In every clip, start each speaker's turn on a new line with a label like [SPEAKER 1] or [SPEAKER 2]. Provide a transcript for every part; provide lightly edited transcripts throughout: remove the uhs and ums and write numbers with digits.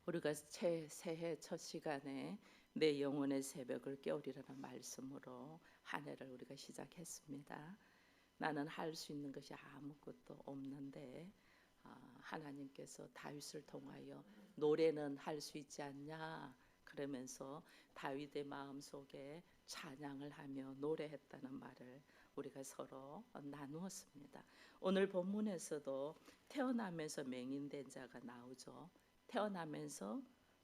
[SPEAKER 1] 우리가 새해 첫 시간에 내 영혼의 새벽을 깨우리라는 말씀으로 한 해를 우리가 시작했습니다. 나는 할 수 있는 것이 아무것도 없는데 하나님께서 다윗을 통하여 노래는 할 수 있지 않냐 그러면서 다윗의 마음속에 찬양을 하며 노래했다는 말을 우리가 서로 나누었습니다. 오늘 본문에서도 태어나면서 맹인된 자가 나오죠. 태어나면서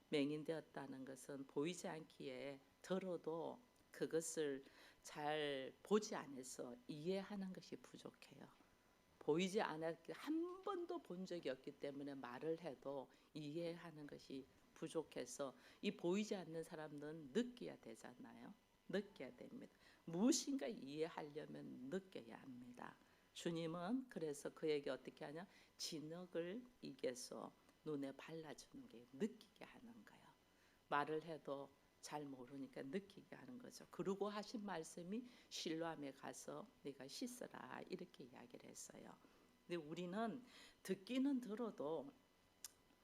[SPEAKER 1] 맹인되었다는 것은 보이지 않기에 들어도 그것을 잘 보지 않아서 이해하는 것이 부족해요. 보이지 않았기 한 번도 본 적이 없기 때문에 말을 해도 이해하는 것이 부족해서 이 보이지 않는 사람들은 느껴야 되잖아요. 느껴야 됩니다. 무엇인가 이해하려면 느껴야 합니다. 주님은 그래서 그에게 어떻게 하냐? 진흙을 이겨서 눈에 발라주는 게 느끼게 하는 거예요. 말을 해도 잘 모르니까 느끼게 하는 거죠. 그러고 하신 말씀이 실로암에 가서 네가 씻어라 이렇게 이야기를 했어요. 근데 우리는 듣기는 들어도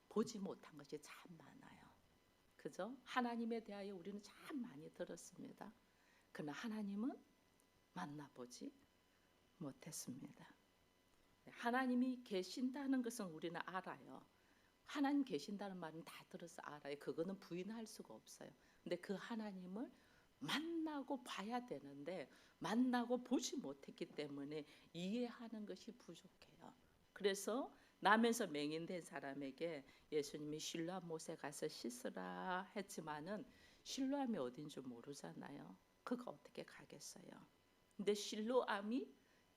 [SPEAKER 1] 보지 못한 것이 참 많아요. 그죠? 하나님에 대하여 우리는 참 많이 들었습니다. 그러나 하나님은 만나보지 못했습니다. 하나님이 계신다는 것은 우리는 알아요. 하나님 계신다는 말은 다 들어서 알아요. 그거는 부인할 수가 없어요. 근데 그 하나님을 만나고 봐야 되는데 만나고 보지 못했기 때문에 이해하는 것이 부족해요. 그래서 나면서 맹인된 사람에게 예수님이 실로암 못에 가서 씻으라 했지만은 실로암이 어딘 줄 모르잖아요. 그가 어떻게 가겠어요. 근데 실로암이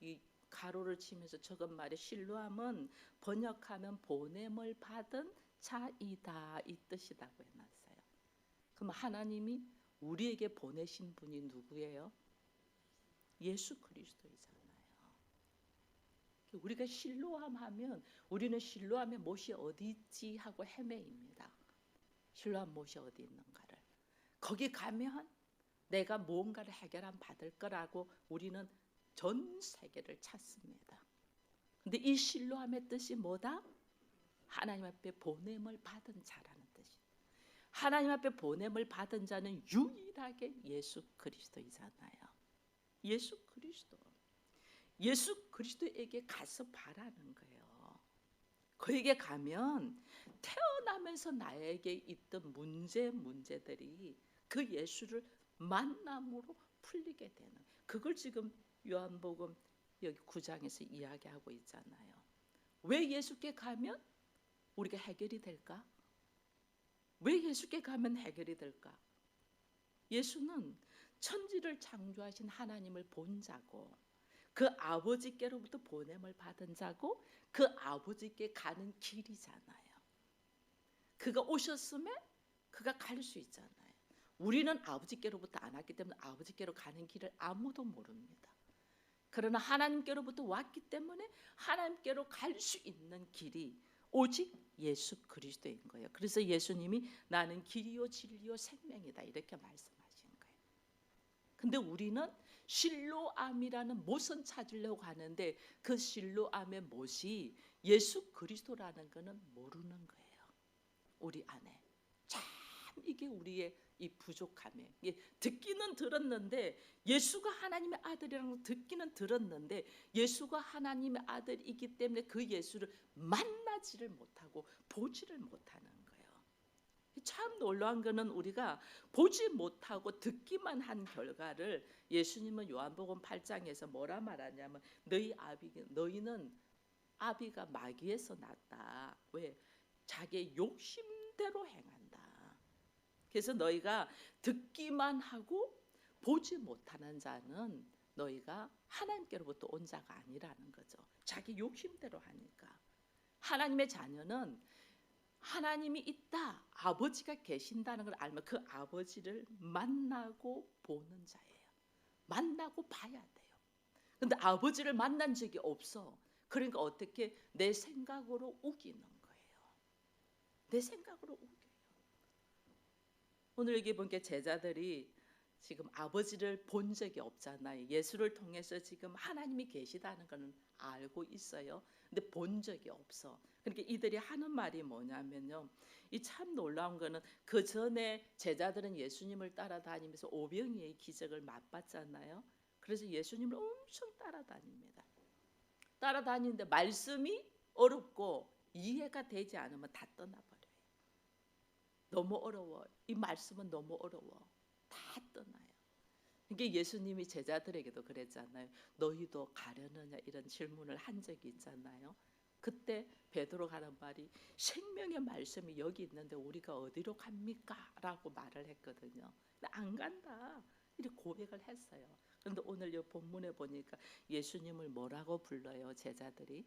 [SPEAKER 1] 이 가로를 치면서 적은 말이 실로암은 번역하면 보냄을 받은 자이다 이 뜻이라고 해놨어요. 그럼 하나님이 우리에게 보내신 분이 누구예요? 예수 그리스도이잖아요. 우리가 실로암 하면 우리는 실로암의 못이 어디 있지 하고 헤매입니다. 실로암 못이 어디 있는가를. 거기 가면 내가 무언가를 해결함 받을 거라고 우리는 전 세계를 찾습니다. 근데 이 실로암의 뜻이 뭐다? 하나님 앞에 보냄을 받은 자라는 뜻이. 하나님 앞에 보냄을 받은 자는 유일하게 예수 그리스도이잖아요. 예수 그리스도. 예수 그리스도에게 가서 바라는 거예요. 그에게 가면 태어나면서 나에게 있던 문제들이 그 예수를 만남으로 풀리게 되는, 그걸 지금 요한복음 여기 9장에서 이야기하고 있잖아요. 왜 예수께 가면 우리가 해결이 될까? 왜 예수께 가면 해결이 될까? 예수는 천지를 창조하신 하나님을 본 자고 그 아버지께로부터 보냄을 받은 자고 그 아버지께 가는 길이잖아요. 그가 오셨음에 그가 갈 수 있잖아요. 우리는 아버지께로부터 안 왔기 때문에 아버지께로 가는 길을 아무도 모릅니다. 그러나 하나님께로부터 왔기 때문에 하나님께로 갈 수 있는 길이 오직 예수 그리스도인 거예요. 그래서 예수님이 나는 길이요 진리요 생명이다 이렇게 말씀하신 거예요. 근데 우리는 실로암이라는 못은 찾으려고 하는데 그 실로암의 못이 예수 그리스도라는 것은 모르는 거예요. 우리 안에. 참 이게 우리의 이 부족함이에요. 듣기는 들었는데 예수가 하나님의 아들이라는 걸 듣기는 들었는데 예수가 하나님의 아들이기 때문에 그 예수를 만나지를 못하고 보지를 못하는 거예요. 참 놀라운 것은 우리가 보지 못하고 듣기만 한 결과를 예수님은 요한복음 8장에서 뭐라 말하냐면 너희는 아비가 마귀에서 났다. 왜? 자기의 욕심대로 행한다. 그래서 너희가 듣기만 하고 보지 못하는 자는 너희가 하나님께로부터 온 자가 아니라는 거죠. 자기 욕심대로 하니까. 하나님의 자녀는 하나님이 있다, 아버지가 계신다는 걸 알면 그 아버지를 만나고 보는 자예요. 만나고 봐야 돼요. 근데 아버지를 만난 적이 없어. 그러니까 어떻게 내 생각으로 우기는 거예요. 내 생각으로 우겨요. 오늘 여기 보니까 제자들이 지금 아버지를 본 적이 없잖아요. 예수를 통해서 지금 하나님이 계시다는 것은 알고 있어요. 근데 본 적이 없어. 그러니까 이들이 하는 말이 뭐냐면요. 이 참 놀라운 거는 그 전에 제자들은 예수님을 따라다니면서 오병이의 기적을 맛봤잖아요. 그래서 예수님을 엄청 따라다닙니다. 따라다니는데 말씀이 어렵고 이해가 되지 않으면 다 떠나버려요. 너무 어려워. 이 말씀은 너무 어려워. 다 떠나요. 이게 예수님이 제자들에게도 그랬잖아요. 너희도 가려느냐 이런 질문을 한 적이 있잖아요. 그때 베드로가 하는 말이 생명의 말씀이 여기 있는데 우리가 어디로 갑니까? 라고 말을 했거든요. 근데 안 간다. 이렇게 고백을 했어요. 그런데 오늘 이 본문에 보니까 예수님을 뭐라고 불러요? 제자들이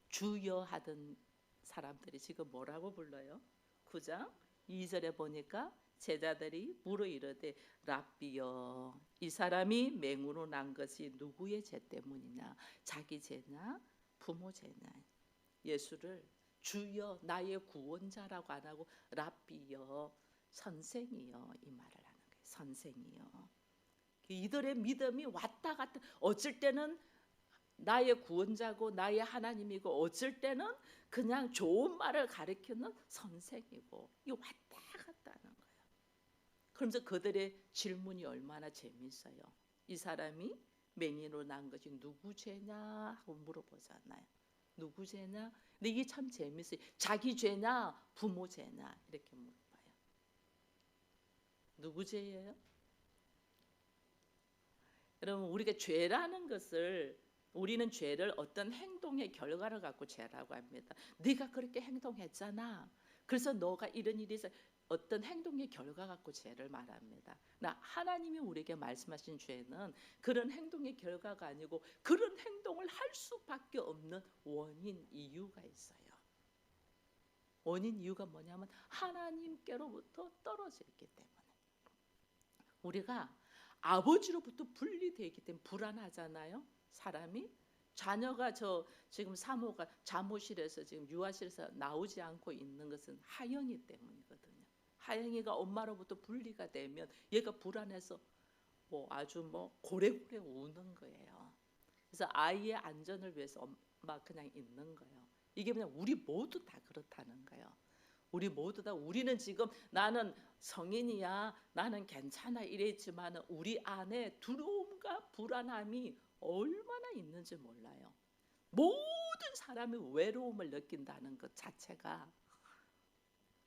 [SPEAKER 1] 주여 하던 사람들이 지금 뭐라고 불러요? 9장 2절에 보니까 제자들이 물어 이르되 랍비여 이 사람이 맹으로 난 것이 누구의 죄 때문이냐? 자기 죄냐? 부모 죄냐? 예수를 주여 나의 구원자라고 안 하고 랍비여 선생이여 이 말을 하는 거예요. 선생이여. 이들의 믿음이 왔다 갔다 어쩔 때는 나의 구원자고 나의 하나님이고 어쩔 때는 그냥 좋은 말을 가르치는 선생이고 이 왔다 갔다 하는 거예요. 그러면서 그들의 질문이 얼마나 재미있어요. 이 사람이 맹인으로 난 것이 누구 죄냐 하고 물어보잖아요. 누구 죄냐? 근데 이게 참 재미있어요. 자기 죄냐 부모 죄냐 이렇게 물어봐요. 누구 죄예요? 여러분 우리가 죄라는 것을 우리는 죄를 어떤 행동의 결과를 갖고 죄라고 합니다. 네가 그렇게 행동했잖아. 그래서 너가 이런 일이 있어. 어떤 행동의 결과 갖고 죄를 말합니다. 나 하나님이 우리에게 말씀하신 죄는 그런 행동의 결과가 아니고 그런 행동을 할 수밖에 없는 원인 이유가 있어요. 원인 이유가 뭐냐면 하나님께로부터 떨어져 있기 때문에. 우리가 아버지로부터 분리되어 있기 때문에 불안하잖아요. 사람이 자녀가 지금 사모가 잠옷실에서 지금 유아실에서 나오지 않고 있는 것은 하영이 때문이거든요. 하영이가 엄마로부터 분리가 되면 얘가 불안해서 아주 고래고래 우는 거예요. 그래서 아이의 안전을 위해서 엄마 그냥 있는 거예요. 이게 그냥 우리 모두 다 그렇다는 거예요. 우리 모두 다 우리는 지금 나는 성인이야 나는 괜찮아 이랬지만 우리 안에 두려움과 불안함이 얼마나 있는지 몰라요. 모든 사람이 외로움을 느낀다는 것 자체가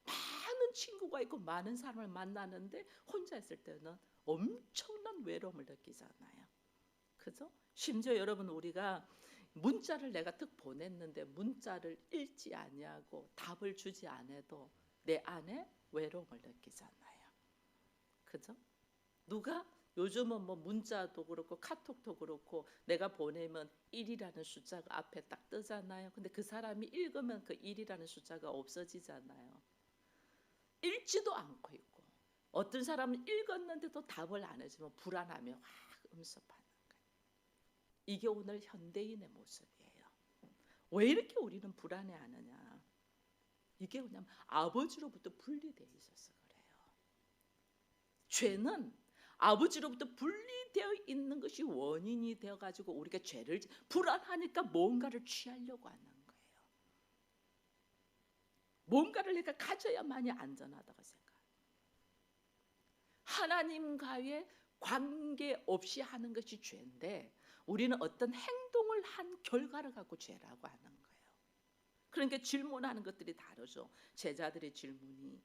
[SPEAKER 1] 많은 친구가 있고 많은 사람을 만나는데 혼자 있을 때는 엄청난 외로움을 느끼잖아요. 그죠? 심지어 여러분 우리가 문자를 내가 딱 보냈는데 문자를 읽지 아니하고 답을 주지 않아도 내 안에 외로움을 느끼잖아요. 그죠? 누가 요즘은 문자도 그렇고 카톡도 그렇고 내가 보내면 1이라는 숫자가 앞에 딱 뜨잖아요. 근데 그 사람이 읽으면 그 1이라는 숫자가 없어지잖아요. 읽지도 않고 있고 어떤 사람은 읽었는데도 답을 안 해주면 불안하며 확 음습하는 거예요. 이게 오늘 현대인의 모습이에요. 왜 이렇게 우리는 불안해하느냐? 이게 뭐냐면 아버지로부터 분리되어 있어서 그래요. 죄는 아버지로부터 분리되어 있는 것이 원인이 되어가지고 우리가 죄를 불안하니까 뭔가를 취하려고 하는 거예요. 뭔가를 내가 가져야만이 안전하다고 생각해요. 하나님과의 관계없이 하는 것이 죄인데 우리는 어떤 행동을 한 결과를 갖고 죄라고 하는 거예요. 그러니까 질문하는 것들이 다르죠. 제자들의 질문이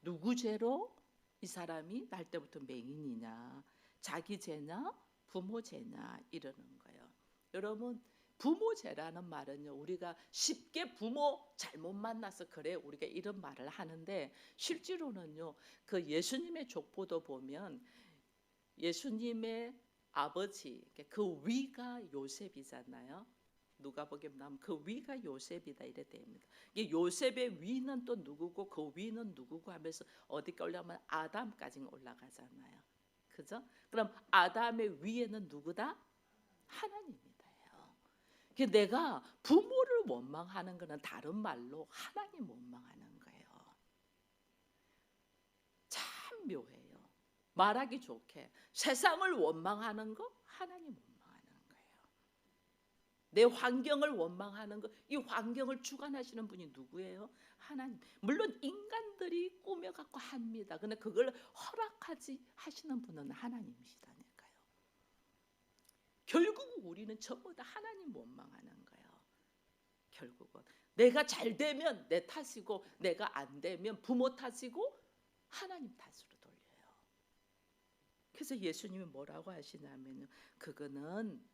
[SPEAKER 1] 누구 죄로 이 사람이 날 때부터 맹인이냐, 자기 죄냐, 부모 죄냐 이러는 거예요. 여러분 부모 죄라는 말은요 우리가 쉽게 부모 잘못 만나서 그래 우리가 이런 말을 하는데 실제로는요 그 예수님의 족보도 보면 예수님의 아버지 그 위가 요셉이잖아요. 누가복음 나오면 그 위가 요셉이다 이래 됩니다. 이게 요셉의 위는 또 누구고 그 위는 누구고 하면서 어디까지 올라가면 아담까지 올라가잖아요. 그죠? 그럼 아담의 위에는 누구다? 하나님이다요. 내가 부모를 원망하는 것은 다른 말로 하나님 원망하는 거예요. 참 묘해요. 말하기 좋게 세상을 원망하는 거 하나님 원망하는 거예요. 내 환경을 원망하는 거, 이 환경을 주관하시는 분이 누구예요? 하나님. 물론 인간들이 꾸며갖고 합니다. 근데 그걸 허락하지 하시는 분은 하나님이시다니까요. 결국 우리는 전부 다 하나님 원망하는 거예요. 결국은 내가 잘 되면 내 탓이고, 내가 안 되면 부모 탓이고, 하나님 탓으로 돌려요. 그래서 예수님이 뭐라고 하시냐면요, 그거는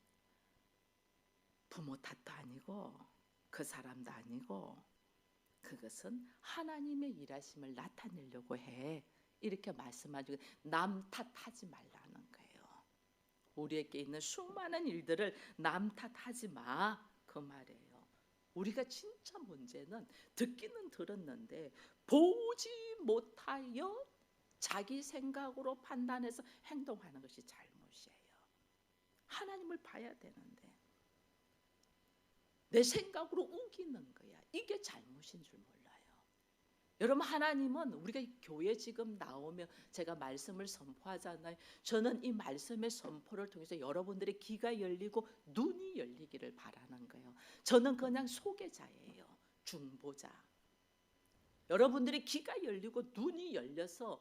[SPEAKER 1] 부모 탓도 아니고 그 사람도 아니고 그것은 하나님의 일하심을 나타내려고 해, 이렇게 말씀하시고 남 탓하지 말라는 거예요. 우리에게 있는 수많은 일들을 남 탓하지 마, 그 말이에요. 우리가 진짜 문제는 듣기는 들었는데 보지 못하여 자기 생각으로 판단해서 행동하는 것이 잘못이에요. 하나님을 봐야 되는데 내 생각으로 우기는 거야. 이게 잘못인 줄 몰라요. 여러분, 하나님은 우리가 교회 지금 나오면 제가 말씀을 선포하잖아요. 저는 이 말씀의 선포를 통해서 여러분들의 귀가 열리고 눈이 열리기를 바라는 거예요. 저는 그냥 소개자예요. 중보자. 여러분들의 귀가 열리고 눈이 열려서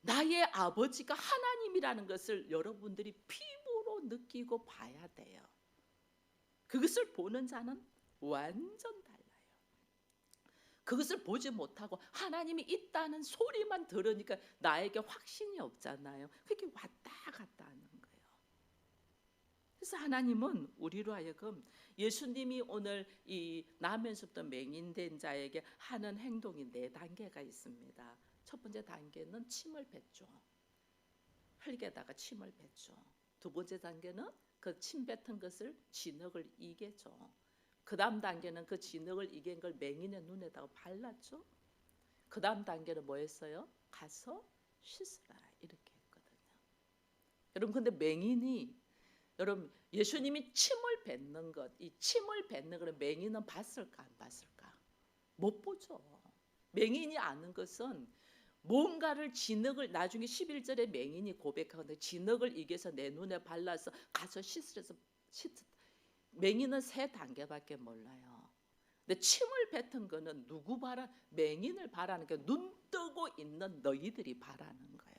[SPEAKER 1] 나의 아버지가 하나님이라는 것을 여러분들이 피부로 느끼고 봐야 돼요. 그것을 보는 자는 완전 달라요. 그것을 보지 못하고 하나님이 있다는 소리만 들으니까 나에게 확신이 없잖아요. 그게 왔다 갔다 하는 거예요. 그래서 하나님은 우리로 하여금 예수님이 오늘 이 나면서부터 맹인된 자에게 하는 행동이 4단계가 있습니다. 첫 번째 단계는 침을 뱉죠. 흙에다가 침을 뱉죠. 두 번째 단계는 그 침 뱉은 것을 진흙을 이게죠. 그 다음 단계는 그 진흙을 이긴 걸 맹인의 눈에다가 발랐죠. 그 다음 단계는 뭐였어요? 가서 씻으라, 이렇게 했거든요. 여러분, 근데 맹인이, 여러분, 예수님이 침을 뱉는 것, 이 침을 뱉는 걸 맹인은 봤을까 안 봤을까? 못 보죠. 맹인이 아는 것은 뭔가를 진흙을, 나중에 11절에 맹인이 고백하는데 진흙을 이겨서 내 눈에 발라서 가서 씻으래서 맹인은 3단계밖에 몰라요. 근데 침을 뱉은 거는 누구 바라? 맹인을 바라는 게 눈 뜨고 있는 너희들이 바라는 거예요.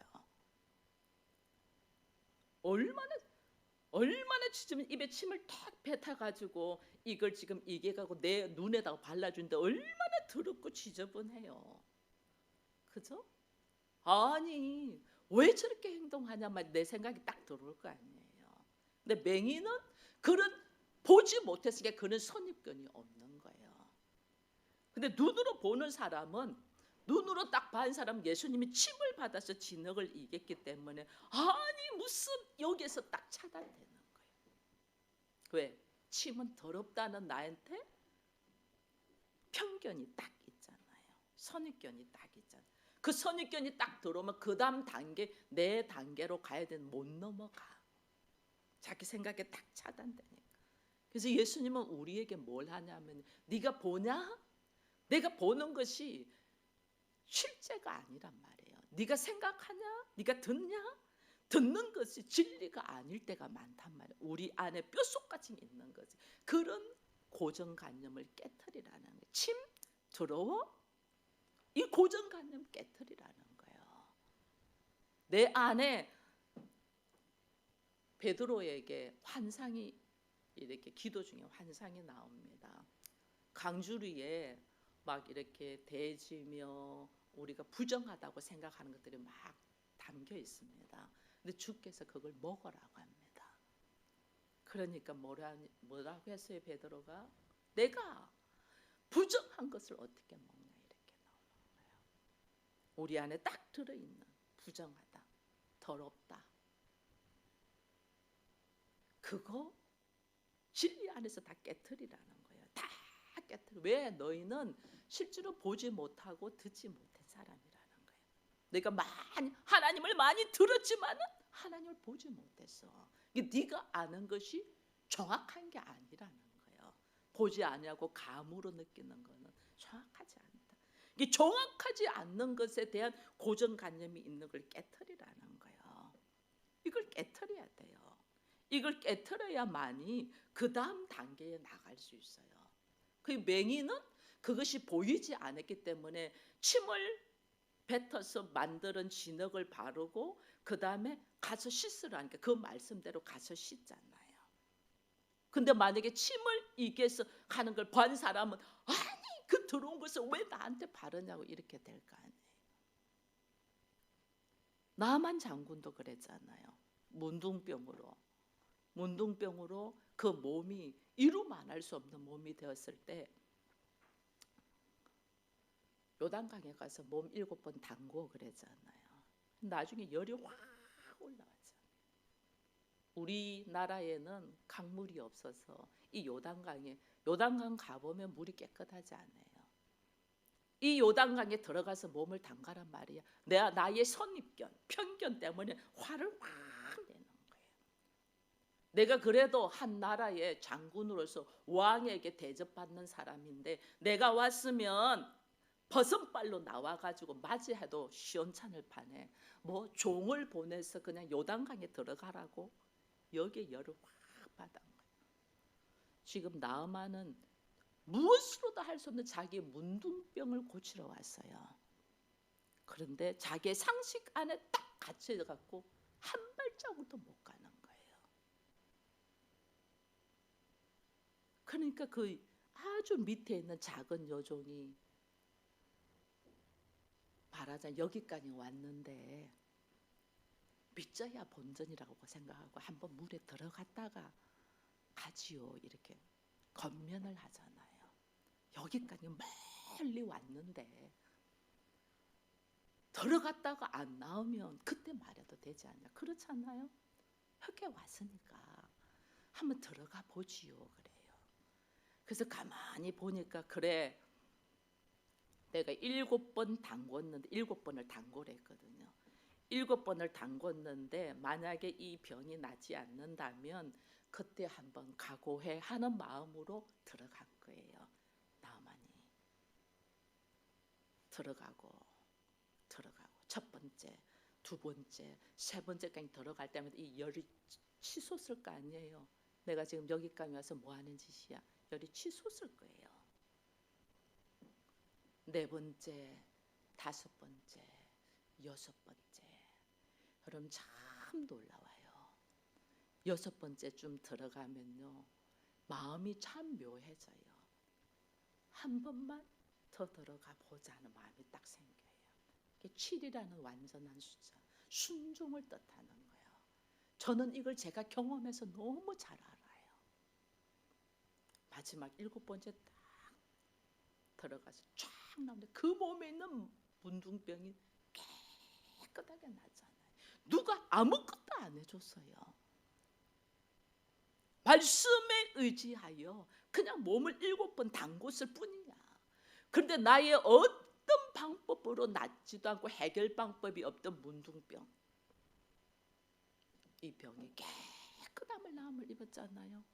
[SPEAKER 1] 얼마나 지금 입에 침을 탁 뱉어가지고 이걸 지금 이겨가고 내 눈에다가 발라주는데 얼마나 더럽고 지저분해요. 그죠? 아니, 왜 저렇게 행동하냐만 내 생각이 딱 들어올 거 아니에요. 근데 맹인은 그런 보지 못했으니까 그런 선입견이 없는 거예요. 근데 눈으로 보는 사람은, 눈으로 딱 본 사람은 예수님이 침을 받아서 진흙을 이겼기 때문에 아니 무슨 여기에서 딱 차단되는 거예요. 왜? 침은 더럽다는 나한테 편견이 딱 있잖아요. 선입견이 딱 있잖아요. 그 선입견이 딱 들어오면 그 다음 단계, 4단계로 가야 되는 못 넘어가. 자기 생각에 딱 차단되니까. 그래서 예수님은 우리에게 뭘 하냐면, 네가 보냐? 내가 보는 것이 실제가 아니란 말이에요. 네가 생각하냐? 네가 듣냐? 듣는 것이 진리가 아닐 때가 많단 말이에요. 우리 안에 뼛속까지 있는 거지. 그런 고정관념을 깨트리라는 거예요. 침 더러워? 이 고정관념 깨트리라는 거예요. 내 안에 베드로에게 환상이, 이렇게 기도 중에 환상이 나옵니다. 강주리에 막 이렇게 대지며 우리가 부정하다고 생각하는 것들이 막 담겨 있습니다. 근데 주께서 그걸 먹으라고 합니다. 그러니까 뭐라고 했어요? 베드로가 내가 부정한 것을 어떻게 먹냐, 이렇게 나오는 거예요. 우리 안에 딱 들어있는 부정하다, 더럽다, 그거 진리 안에서 다 깨트리라는 거예요. 다 깨트려. 왜? 너희는 실제로 보지 못하고 듣지 못한 사람이라는 거예요. 내가 하나님을 많이 들었지만은 하나님을 보지 못했어. 네가 아는 것이 정확한 게 아니라는 거예요. 보지 아니하고 감으로 느끼는 거는 정확하지 않다. 이게 정확하지 않는 것에 대한 고정관념이 있는 걸 깨트리라는 거예요. 이걸 깨트려야 돼요. 이걸 깨트려야만이 그 다음 단계에 나갈 수 있어요. 그 맹인은 그것이 보이지 않았기 때문에 침을 뱉어서 만드는 진흙을 바르고 그 다음에 가서 씻으라니까 그 말씀대로 가서 씻잖아요. 근데 만약에 침을 이겨서 가는 걸 본 사람은 아니 그 더러운 것을 왜 나한테 바르냐고 이렇게 될 거 아니에요. 나만 장군도 그랬잖아요. 문둥병으로 그 몸이 이루만 할 수 없는 몸이 되었을 때 요단강에 가서 몸 7번 담고 그랬잖아요. 나중에 열이 확 올라왔잖아요. 우리나라에는 강물이 없어서 이 요단강 가보면 물이 깨끗하지 않아요. 이 요단강에 들어가서 몸을 담가란 말이야. 나의 선입견, 편견 때문에 화를 확 내는 거예요. 내가 그래도 한 나라의 장군으로서 왕에게 대접받는 사람인데 내가 왔으면 버선발로 나와가지고 맞이해도 시원찮을 판에 뭐 종을 보내서 그냥 요단강에 들어가라고 여기에 열을 확 받은 거예요. 지금 나아만은 무엇으로도 할 수 없는 자기의 문둥병을 고치러 왔어요. 그런데 자기의 상식 안에 딱 갇혀갖고 한 발자국도 못 가는 거예요. 그러니까 그 아주 밑에 있는 작은 여종이 말하자면 여기까지 왔는데 믿져야 본전이라고 생각하고 한번 물에 들어갔다가 가지요. 이렇게 건면을 하잖아요. 여기까지 멀리 왔는데 들어갔다가 안 나오면 그때 말해도 되지 않냐. 그렇잖아요. 여기 왔으니까 한번 들어가 보지요. 그래요. 그래서 가만히 보니까 그래 내가 7번 담궜는데 7번을 담고래 했거든요. 7번을 담궜는데 만약에 이 병이 나지 않는다면 그때 한번 각오해 하는 마음으로 들어간 거예요. 나만이 들어가고 첫 번째, 두 번째, 세 번째까지 들어갈 때마다 이 열이 치솟을 거 아니에요. 내가 지금 여기까지 와서 뭐 하는 짓이야. 열이 치솟을 거예요. 네 번째, 다섯 번째, 여섯 번째. 그럼 참 놀라워요. 여섯 번째쯤 들어가면요. 마음이 참 묘해져요. 한 번만 더 들어가 보자는 마음이 딱 생겨요. 7이라는 완전한 숫자, 순종을 뜻하는 거예요. 저는 이걸 제가 경험해서 너무 잘 알아요. 마지막 7번째 딱 들어가서 쫙 나오는데 그 몸에 있는 문둥병이 깨끗하게 나잖아요. 누가 아무것도 안 해줬어요. 말씀에 의지하여 그냥 몸을 7번 담궜을 뿐이야. 그런데 나의 어떤 방법으로 낫지도 않고 해결 방법이 없던 문둥병, 이 병이 깨끗함을 나음을 입었잖아요.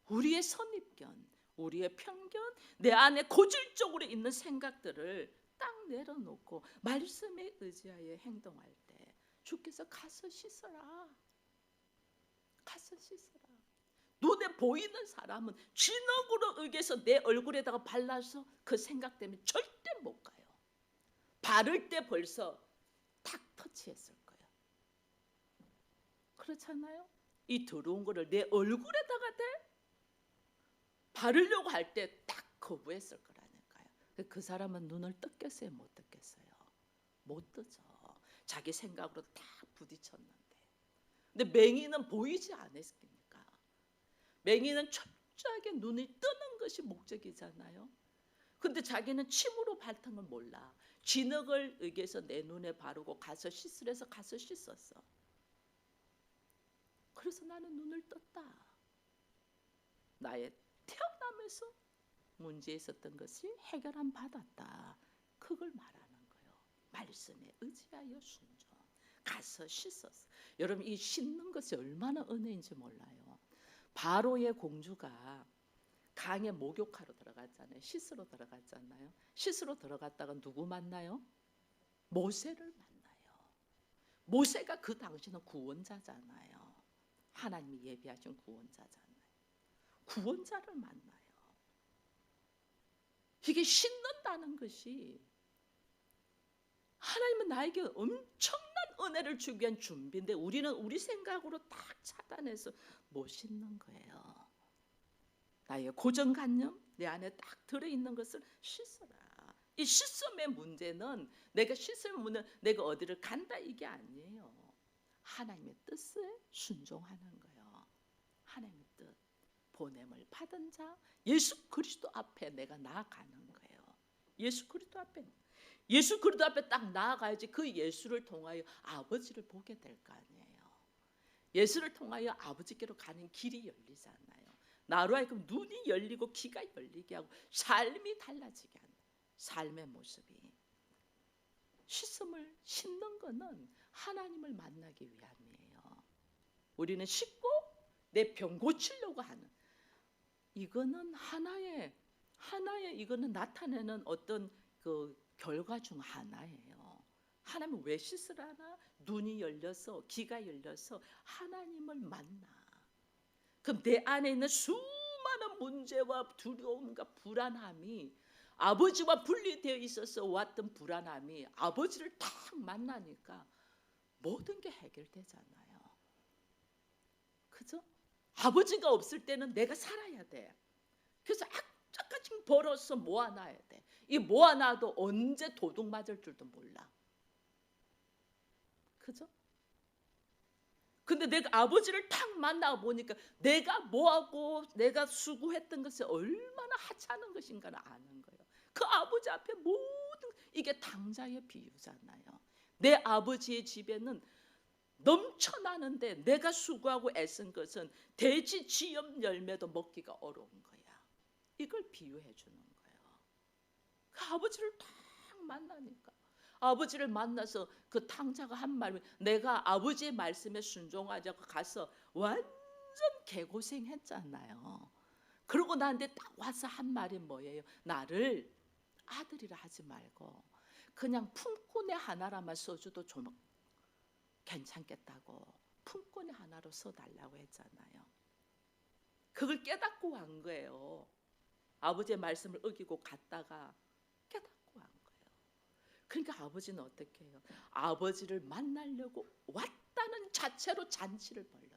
[SPEAKER 1] 우리의 선입견, 우리의 편견, 내 안에 고질적으로 있는 생각들을 딱 내려놓고 말씀에 의지하여 행동할 때 주께서 가서 씻어라. 가서 씻어라. 눈에 보이는 사람은 진흙으로 의해서 내 얼굴에다가 발라서 그 생각 때문에 절대 못 가요. 바를 때 벌써 탁 터치했을 거예요. 그렇잖아요? 이 더러운 거를 내 얼굴에다가 바르려고 할 때 딱 거부했을 거라니까요. 그 사람은 눈을 떴겠어요? 못 떴겠어요? 못 뜨죠. 자기 생각으로 딱 부딪혔는데. 근데 맹인은 보이지 않았습니까? 맹인은 철저하게 눈이 뜨는 것이 목적이잖아요. 근데 자기는 침으로 밟던 걸 몰라. 진흙을 의해서 내 눈에 바르고 가서 씻으래서 가서 씻었어. 그래서 나는 눈을 떴다. 나의 태어나면서 문제 있었던 것이 해결함 받았다. 그걸 말하는 거예요. 말씀에 의지하여 순종. 가서 씻었어. 여러분 이 씻는 것이 얼마나 은혜인지 몰라요. 바로의 공주가 강에 목욕하러 들어갔잖아요. 씻으러 들어갔잖아요. 씻으러 들어갔다가 누구 만나요? 모세를 만나요. 모세가 그 당시는 구원자잖아요. 하나님이 예비하신 구원자잖아요. 구원자를 만나요. 이게 신는다는 것이 하나님은 나에게 엄청난 은혜를 주기 위한 준비인데 우리는 우리 생각으로 딱 차단해서 못 신는 거예요. 나의 고정관념 내 안에 딱 들어있는 것을 씻어라. 이 씻음의 문제는 내가 씻음의 문제는 내가 어디를 간다 이게 아니에요. 하나님의 뜻에 순종하는 거예요. 하나님의 뜻, 보냄을 받은 자 예수 그리스도 앞에 내가 나아가는 거예요. 예수 그리스도 앞에 딱 나아가야지 그 예수를 통하여 아버지를 보게 될 거 아니에요. 예수를 통하여 아버지께로 가는 길이 열리잖아요. 나로 하여금 눈이 열리고 귀가 열리게 하고 삶이 달라지게 하는 삶의 모습이. 씻음을 신는 거는 하나님을 만나기 위함이에요. 우리는 씻고 내 병 고치려고 하는 이거는 하나의 이거는 나타내는 어떤 그 결과 중 하나예요. 하나님은 왜 씻으라나? 눈이 열려서 귀가 열려서 하나님을 만나. 그럼 내 안에 있는 수많은 문제와 두려움과 불안함이 아버지와 분리되어 있어서 왔던 불안함이 아버지를 딱 만나니까 모든 게 해결되잖아요. 그죠? 아버지가 없을 때는 내가 살아야 돼. 그래서 악착같이 벌어서 모아놔야 돼. 이 모아놔도 언제 도둑 맞을 줄도 몰라. 그죠? 근데 내가 아버지를 탁 만나보니까 내가 뭐하고 내가 수고했던 것이 얼마나 하찮은 것인가를 아는 거예요. 그 아버지 앞에 모든 이게 당자의 비유잖아요. 내 아버지의 집에는 넘쳐나는데 내가 수고하고 애쓴 것은 돼지 지엽 열매도 먹기가 어려운 거야. 이걸 비유해 주는 거예요. 그 아버지를 딱 만나니까 아버지를 만나서 그 탕자가 한 말이 내가 아버지의 말씀에 순종하자고 가서 완전 개고생했잖아요. 그러고 나한테 딱 와서 한 말이 뭐예요? 나를 아들이라 하지 말고 그냥 품꾼의 하나라만 써줘도 좀 괜찮겠다고 품꾼의 하나로 써달라고 했잖아요. 그걸 깨닫고 간 거예요. 아버지의 말씀을 어기고 갔다가 깨닫고 간 거예요. 그러니까 아버지는 어떻게 해요? 아버지를 만나려고 왔다는 자체로 잔치를 벌려요.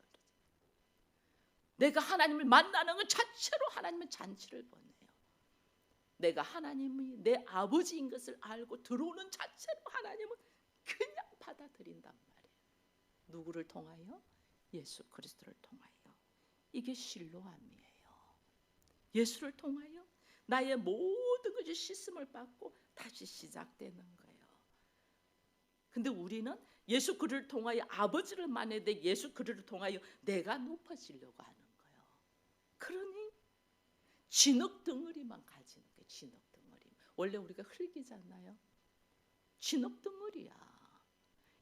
[SPEAKER 1] 내가 하나님을 만나는 것 자체로 하나님은 잔치를 보내요. 내가 하나님이 내 아버지인 것을 알고 들어오는 자체로 하나님은 그냥 받아들인단 말이에요. 누구를 통하여? 예수 그리스도를 통하여. 이게 실로암이에요. 예수를 통하여 나의 모든 것이 씻음을 받고 다시 시작되는 거예요. 근데 우리는 예수 그리스도를 통하여 아버지를 만나야 돼. 예수 그리스도를 통하여 내가 높아지려고 하는 거예요. 그러니 진흙 덩어리만 가지는 거예요. 진흙 덩어리. 원래 우리가 흙이잖아요. 진흙 덩어리야.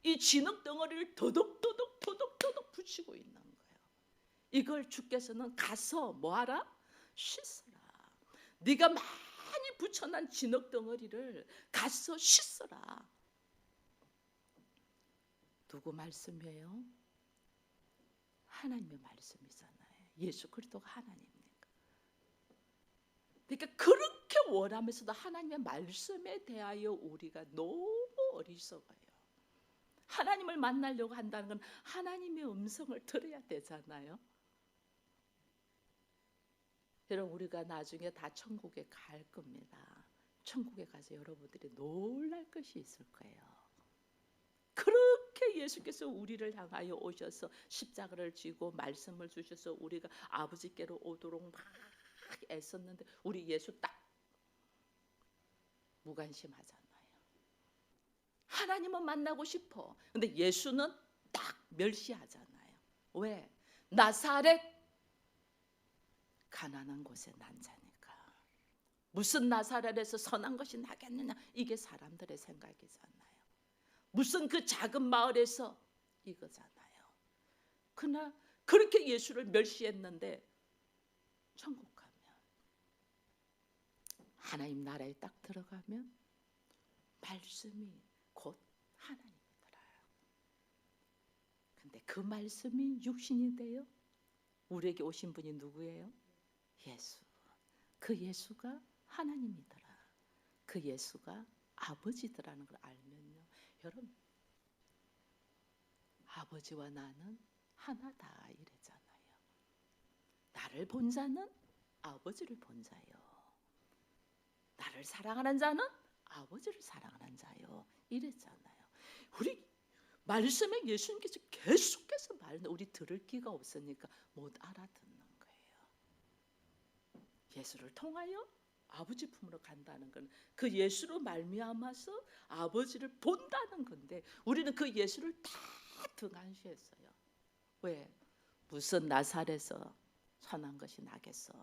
[SPEAKER 1] 이 진흙 덩어리를 도덕도덕 붙이고 있는 거예요. 이걸 주께서는 가서 뭐하라? 씻어라. 네가 많이 붙여난 진흙 덩어리를 가서 씻어라. 누구 말씀이에요? 하나님의 말씀이잖아요. 예수 그리스도가 하나님이니까. 그러니까 그렇게 원하면서도 하나님의 말씀에 대하여 우리가 너무 어리석어요. 하나님을 만나려고 한다는 건 하나님의 음성을 들어야 되잖아요. 여러분 우리가 나중에 다 천국에 갈 겁니다. 천국에 가서 여러분들이 놀랄 것이 있을 거예요. 그렇게 예수께서 우리를 향하여 오셔서 십자가를 지고 말씀을 주셔서 우리가 아버지께로 오도록 막 애썼는데 우리 예수 딱 무관심하잖아요. 하나님은 만나고 싶어. 근데 예수는 딱 멸시하잖아요. 왜? 나사렛 가난한 곳에 난 자니까. 무슨 나사렛에서 선한 것이 나겠느냐? 이게 사람들의 생각이잖아요. 무슨 그 작은 마을에서 이거잖아요. 그러나 그렇게 예수를 멸시했는데 천국 가면 하나님 나라에 딱 들어가면 말씀이 곧 하나님이 들어요. 근데 그 말씀이 육신이 되어 우리에게 오신 분이 누구예요? 예수. 그 예수가 하나님이더라. 그 예수가 아버지더라는 걸 알면요, 여러분, 아버지와 나는 하나다 이랬잖아요. 나를 본 자는 아버지를 본 자요, 나를 사랑하는 자는 아버지를 사랑하는 자요 이랬잖아요. 우리 말씀에 예수님께서 계속해서 말하는데 우리 들을 귀가 없으니까 못 알아듣는 거예요. 예수를 통하여 아버지 품으로 간다는 건 그 예수로 말미암아서 아버지를 본다는 건데, 우리는 그 예수를 다 등한시했어요. 왜? 무슨 나사렛에서 선한 것이 나겠어?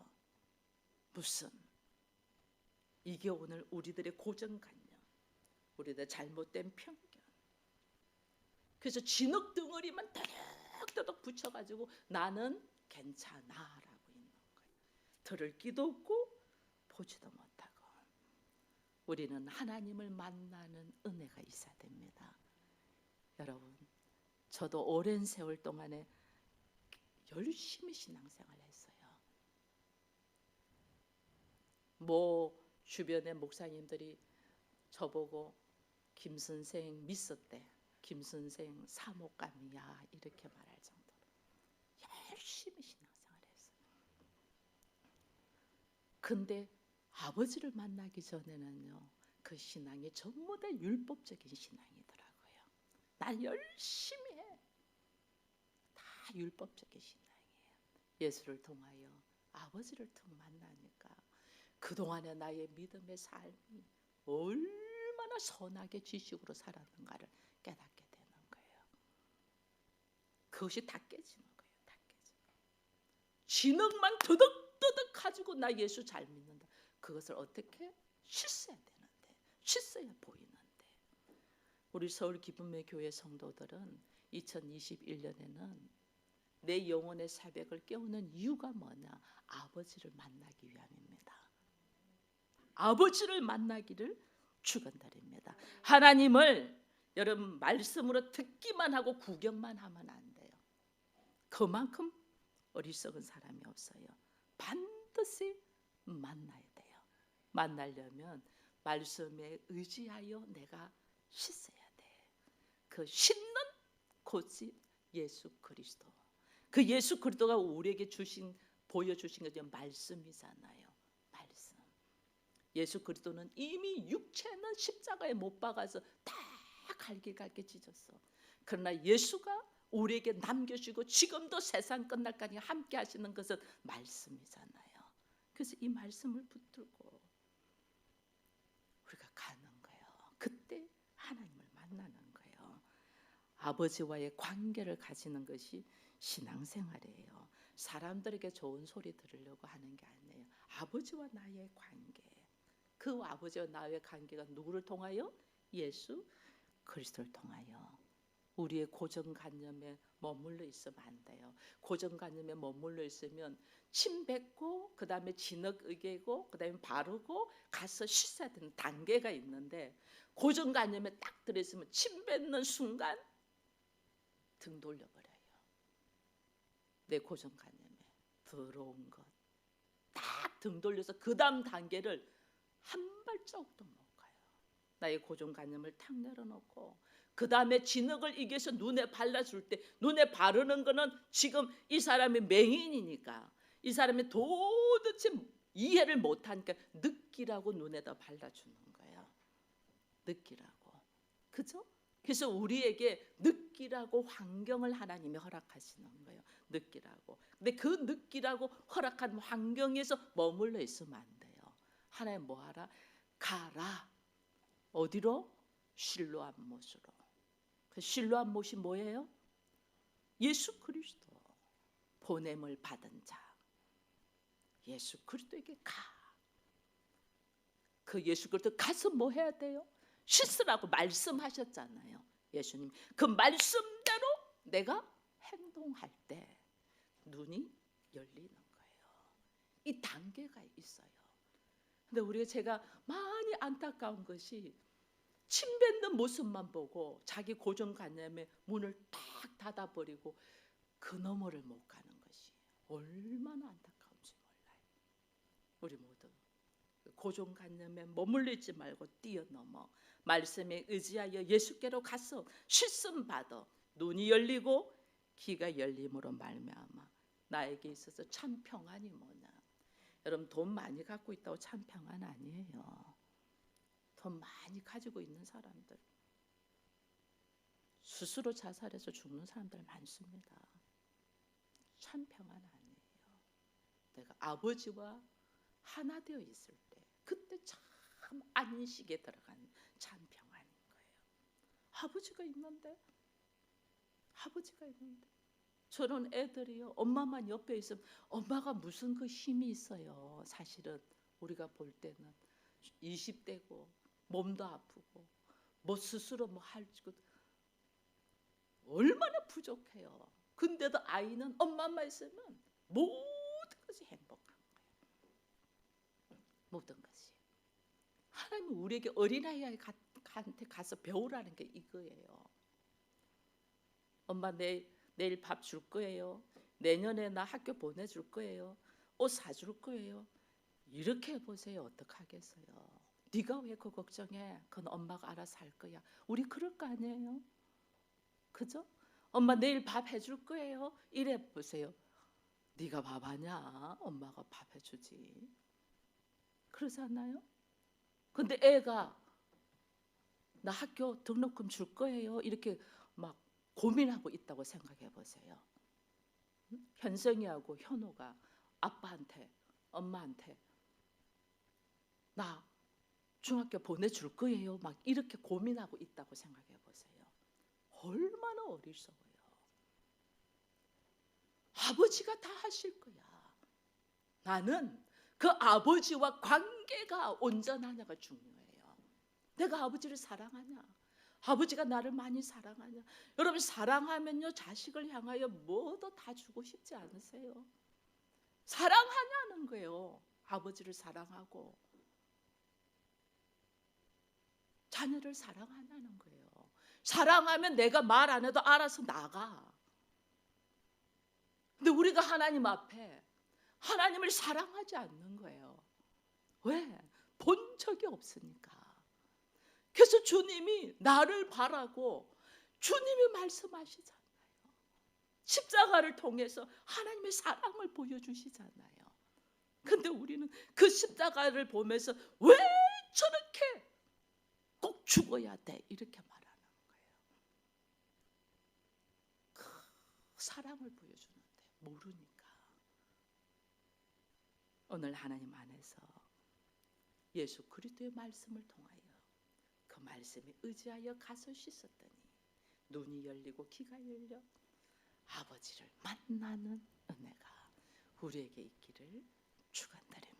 [SPEAKER 1] 무슨? 이게 오늘 우리들의 고정관념, 우리들의 잘못된 편견. 그래서 진흙 덩어리만 더덕더덕 붙여가지고 나는 괜찮아라고 있는 거예요. 들을 귀도 없고 보지도 못하고. 우리는 하나님을 만나는 은혜가 있어야 됩니다. 여러분, 저도 오랜 세월 동안에 열심히 신앙생활을 했어요. 주변의 목사님들이 저보고 김 선생 믿었대, 김 선생 사목감이야 이렇게 말할 정도로 열심히 신앙생활을 했어요. 근데 아버지를 만나기 전에는요, 그 신앙이 전부 다 율법적인 신앙이더라고요. 난 열심히 해. 다 율법적인 신앙이에요. 예수를 통하여 아버지를 만나니까 그동안의 나의 믿음의 삶이 얼마나 선하게 지식으로 살았는가를 깨닫게 되는 거예요. 그것이 다 깨지는 거예요. 다 깨지는 거예요. 진흙만 더덕더덕 가지고 나 예수 잘 믿는다. 그것을 어떻게 씻어야 되는데, 씻어야 보이는데. 우리 서울 기쁨의 교회 성도들은 2021년에는 내 영혼의 새벽을 깨우는 이유가 뭐냐? 아버지를 만나기 위함입니다. 아버지를 만나기를 축원드립니다. 하나님을 여러분 말씀으로 듣기만 하고 구경만 하면 안 돼요. 그만큼 어리석은 사람이 없어요. 반드시 만나야 돼요. 만나려면 말씀에 의지하여 내가 씻어야 돼. 그 씻는 곳이 예수 그리스도. 그 예수 그리스도가 우리에게 보여주신 것이 말씀이잖아요. 말씀. 예수 그리스도는 이미 육체는 십자가에 못 박아서 다 갈게 찢었어. 그러나 예수가 우리에게 남겨주고 지금도 세상 끝날까지 함께 하시는 것은 말씀이잖아요. 그래서 이 말씀을 붙들고 우리가 가는 거예요. 그때 하나님을 만나는 거예요. 아버지와의 관계를 가지는 것이 신앙생활이에요. 사람들에게 좋은 소리 들으려고 하는 게 아니에요. 아버지와 나의 관계. 그 아버지와 나의 관계가 누구를 통하여? 예수 그리스도를 통하여. 우리의 고정관념에 머물러 있으면 안 돼요. 고정관념에 머물러 있으면 침 뱉고 그 다음에 진흙 으개고 그 다음에 바르고 가서 씻어야 되는 단계가 있는데, 고정관념에 딱 들어있으면 침 뱉는 순간 등 돌려버려요. 내 고정관념에 들어온 것 딱 등 돌려서 그 다음 단계를 한 발자국도 못 가요. 나의 고정관념을 탁 내려놓고 그 다음에 진흙을 이겨서 눈에 발라줄 때, 눈에 바르는 거는 지금 이 사람이 맹인이니까 이 사람이 도대체 이해를 못하니까 느끼라고 눈에다 발라주는 거예요. 느끼라고. 그죠? 그래서 우리에게 느끼라고 환경을 하나님이 허락하시는 거예요. 느끼라고. 근데 그 느끼라고 허락한 환경에서 머물러 있으면 안 돼요. 하나님 뭐하라? 가라. 어디로? 실로암 못으로. 그 실로암 못이 뭐예요? 예수 그리스도. 보냄을 받은 자. 예수 그리스도에게 가. 그 예수 그리스도 가서 뭐 해야 돼요? 씻으라고 말씀하셨잖아요. 예수님. 그 말씀대로 내가 행동할 때 눈이 열리는 거예요. 이 단계가 있어요. 근데 제가 많이 안타까운 것이 침 뱉는 모습만 보고 자기 고정관념의 문을 탁 닫아버리고 그 너머를 못 가는 것이 얼마나 안타까운지 몰라요. 우리 모두 고정관념에 머물리지 말고 뛰어넘어 말씀에 의지하여 예수께로 가서 씻음 받아 눈이 열리고 귀가 열림으로 말미암아 나에게 있어서 참 평안이 뭐냐. 여러분, 돈 많이 갖고 있다고 참 평안 아니에요. 돈 많이 가지고 있는 사람들 스스로 자살해서 죽는 사람들 많습니다. 참 평안 아니에요. 내가 아버지와 하나 되어 있을 때 그때 참 안식에 들어간 참 평안인 거예요. 아버지가 있는데 저런 애들이요, 엄마만 옆에 있으면 엄마가 무슨 그 힘이 있어요. 사실은 우리가 볼 때는 20대고 몸도 아프고 뭐 스스로 뭐 할 것 얼마나 부족해요. 근데도 아이는 엄마만 있으면 모든 것이 행복한 거예요. 모든 것이. 하나님은 우리에게 어린아이한테 가서 배우라는 게 이거예요. 엄마 내일 밥 줄 거예요. 내년에 나 학교 보내줄 거예요. 옷 사줄 거예요. 이렇게 해보세요. 어떡하겠어요. 네가 왜 그 걱정해? 그건 엄마가 알아서 할 거야. 우리 그럴 거 아니에요? 그죠? 엄마 내일 밥 해줄 거예요. 이래 보세요. 네가 밥 하냐? 엄마가 밥 해주지. 그러잖아요. 근데 애가 나 학교 등록금 줄 거예요. 이렇게 막 고민하고 있다고 생각해 보세요. 현성이하고 현우가 아빠한테, 엄마한테 나 중학교 보내줄 거예요. 막 이렇게 고민하고 있다고 생각해 보세요. 얼마나 어리석어요. 아버지가 다 하실 거야. 나는 그 아버지와 관계가 온전하냐가 중요해요. 내가 아버지를 사랑하냐? 아버지가 나를 많이 사랑하냐? 여러분, 사랑하면요 자식을 향하여 뭐도 다 주고 싶지 않으세요? 사랑하냐는 거예요. 아버지를 사랑하고 자녀를 사랑하냐는 거예요. 사랑하면 내가 말 안 해도 알아서 나가. 근데 우리가 하나님 앞에 하나님을 사랑하지 않는 거예요. 왜? 본 적이 없으니까. 그래서 주님이 나를 바라고 주님이 말씀하시잖아요. 십자가를 통해서 하나님의 사랑을 보여주시잖아요. 근데 우리는 그 십자가를 보면서 왜 저렇게 꼭 죽어야 돼? 이렇게 말하는 거예요. 그 사랑을 보여주는데 모르니까. 오늘 하나님 안에서 예수 그리스도의 말씀을 통하여 그 말씀에 의지하여 가서 씻었더니 눈이 열리고 귀가 열려 아버지를 만나는 은혜가 우리에게 있기를 축원드립니다.